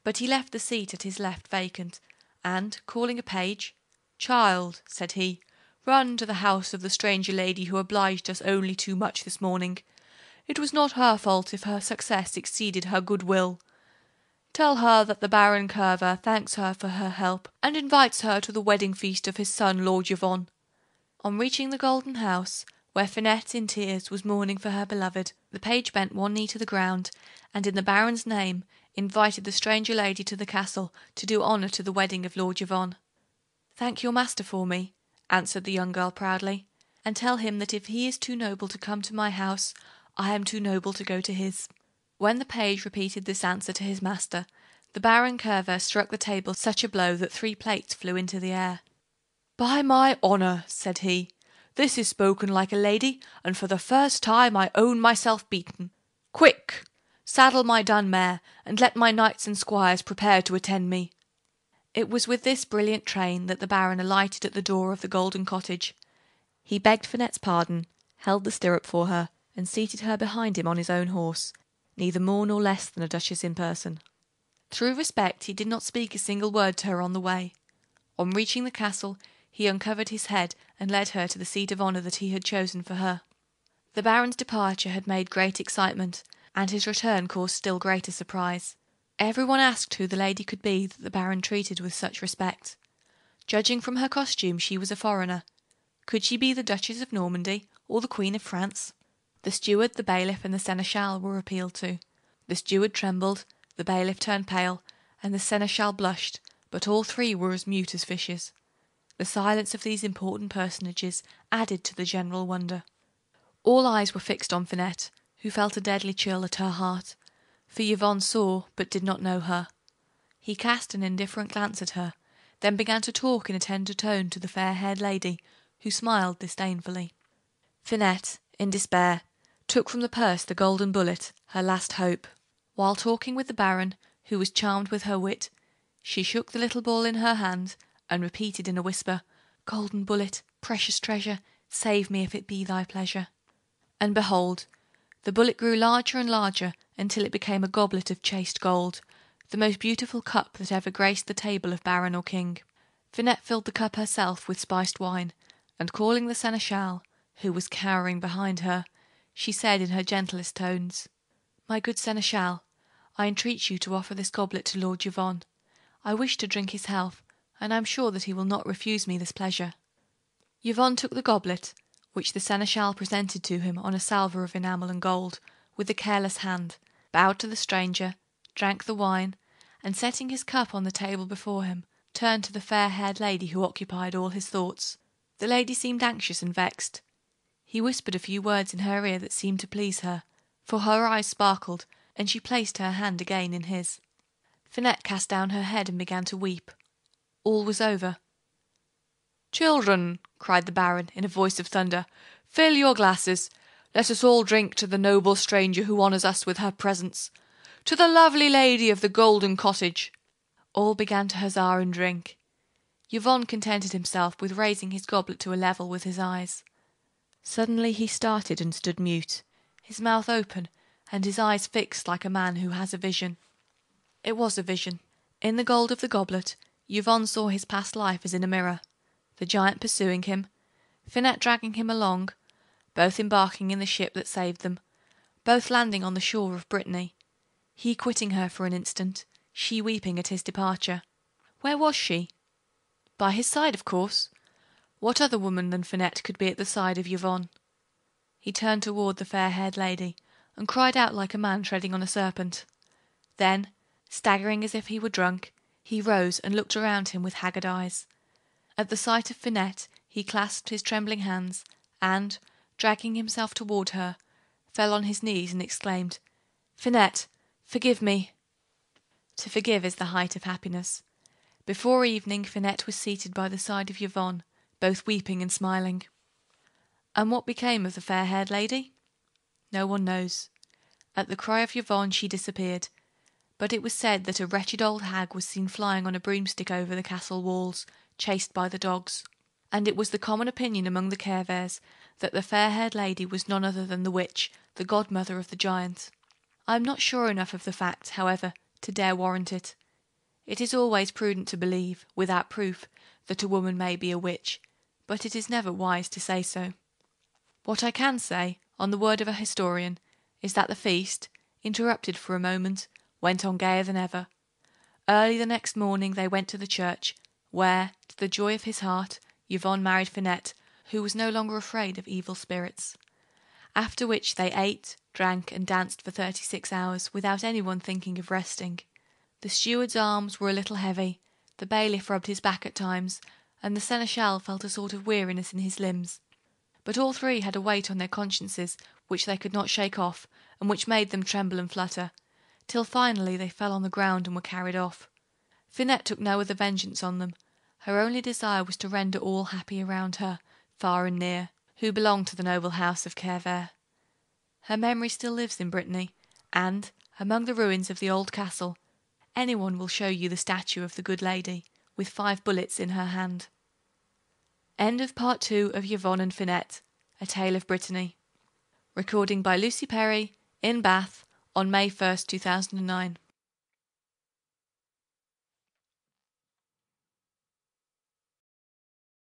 but he left the seat at his left vacant, and, calling a page, "Child," said he, "run to the house of the stranger lady who obliged us only too much this morning. It was not her fault if her success exceeded her good will. Tell her that the Baron Curver thanks her for her help, and invites her to the wedding feast of his son Lord Yvon." On reaching the Golden House, where Finette in tears was mourning for her beloved, the page bent one knee to the ground, and in the Baron's name invited the stranger lady to the castle to do honour to the wedding of Lord Yvon. "Thank your master for me," answered the young girl proudly, "and tell him that if he is too noble to come to my house, I am too noble to go to his." When the page repeated this answer to his master, the Baron Curver struck the table such a blow that 3 plates flew into the air. "By my honour," said he, "this is spoken like a lady, and for the first time I own myself beaten. Quick! Saddle my dun mare, and let my knights and squires prepare to attend me." It was with this brilliant train that the Baron alighted at the door of the golden cottage. He begged Finette's pardon, held the stirrup for her, and seated her behind him on his own horse, neither more nor less than a duchess in person. Through respect he did not speak a single word to her on the way. On reaching the castle, he uncovered his head and led her to the seat of honour that he had chosen for her. The Baron's departure had made great excitement, and his return caused still greater surprise. Everyone asked who the lady could be that the Baron treated with such respect. Judging from her costume, she was a foreigner. Could she be the Duchess of Normandy or the Queen of France? The steward, the bailiff, and the seneschal were appealed to. The steward trembled, the bailiff turned pale, and the seneschal blushed, but all 3 were as mute as fishes. The silence of these important personages added to the general wonder. All eyes were fixed on Finette, who felt a deadly chill at her heart, for Yvon saw but did not know her. He cast an indifferent glance at her, then began to talk in a tender tone to the fair-haired lady, who smiled disdainfully. Finette, in despair, took from the purse the golden bullet, her last hope. While talking with the Baron, who was charmed with her wit, she shook the little ball in her hand, and repeated in a whisper, "Golden bullet, precious treasure, save me if it be thy pleasure." And behold, the bullet grew larger and larger until it became a goblet of chased gold, the most beautiful cup that ever graced the table of baron or king. Finette filled the cup herself with spiced wine, and calling the seneschal, who was cowering behind her, she said in her gentlest tones, "My good seneschal, I entreat you to offer this goblet to Lord Yvon. I wish to drink his health, and I am sure that he will not refuse me this pleasure." Yvon took the goblet, which the seneschal presented to him on a salver of enamel and gold, with a careless hand, bowed to the stranger, drank the wine, and setting his cup on the table before him, turned to the fair-haired lady who occupied all his thoughts. The lady seemed anxious and vexed. He whispered a few words in her ear that seemed to please her, for her eyes sparkled, and she placed her hand again in his. Finette cast down her head and began to weep. All was over. "Children," cried the Baron in a voice of thunder, "fill your glasses. Let us all drink to the noble stranger who honours us with her presence. To the lovely lady of the golden cottage." All began to huzzah and drink. Yvon contented himself with raising his goblet to a level with his eyes. Suddenly he started and stood mute, his mouth open, and his eyes fixed like a man who has a vision. It was a vision. In the gold of the goblet, Yvon saw his past life as in a mirror, the giant pursuing him, Finette dragging him along, both embarking in the ship that saved them, both landing on the shore of Brittany, he quitting her for an instant, she weeping at his departure. Where was she? By his side, of course. What other woman than Finette could be at the side of Yvon? He turned toward the fair-haired lady, and cried out like a man treading on a serpent. Then, staggering as if he were drunk, he rose and looked around him with haggard eyes. At the sight of Finette, he clasped his trembling hands, and, dragging himself toward her, fell on his knees and exclaimed, "Finette, forgive me!" To forgive is the height of happiness. Before evening Finette was seated by the side of Yvon, both weeping and smiling. And what became of the fair-haired lady? No one knows. At the cry of Yvon she disappeared, but it was said that a wretched old hag was seen flying on a broomstick over the castle walls, chased by the dogs, and it was the common opinion among the Kervers that the fair-haired lady was none other than the witch, the godmother of the giant. I am not sure enough of the fact, however, to dare warrant it. It is always prudent to believe, without proof, that a woman may be a witch, but it is never wise to say so. What I can say, on the word of a historian, is that the feast, interrupted for a moment, went on gayer than ever. Early the next morning they went to the church, where, to the joy of his heart, Yvon married Finette, who was no longer afraid of evil spirits. After which they ate, drank, and danced for 36 hours without anyone thinking of resting. The steward's arms were a little heavy, the bailiff rubbed his back at times, and the seneschal felt a sort of weariness in his limbs. But all three had a weight on their consciences which they could not shake off, and which made them tremble and flutter, till finally they fell on the ground and were carried off. Finette took no other vengeance on them. Her only desire was to render all happy around her, far and near, who belonged to the noble house of Kerver. Her memory still lives in Brittany, and, among the ruins of the old castle, anyone will show you the statue of the good lady, with 5 bullets in her hand. End of Part 2 of Yvon and Finette, A Tale of Brittany. Recording by Lucy Perry, in Bath, on May 1st, 2009.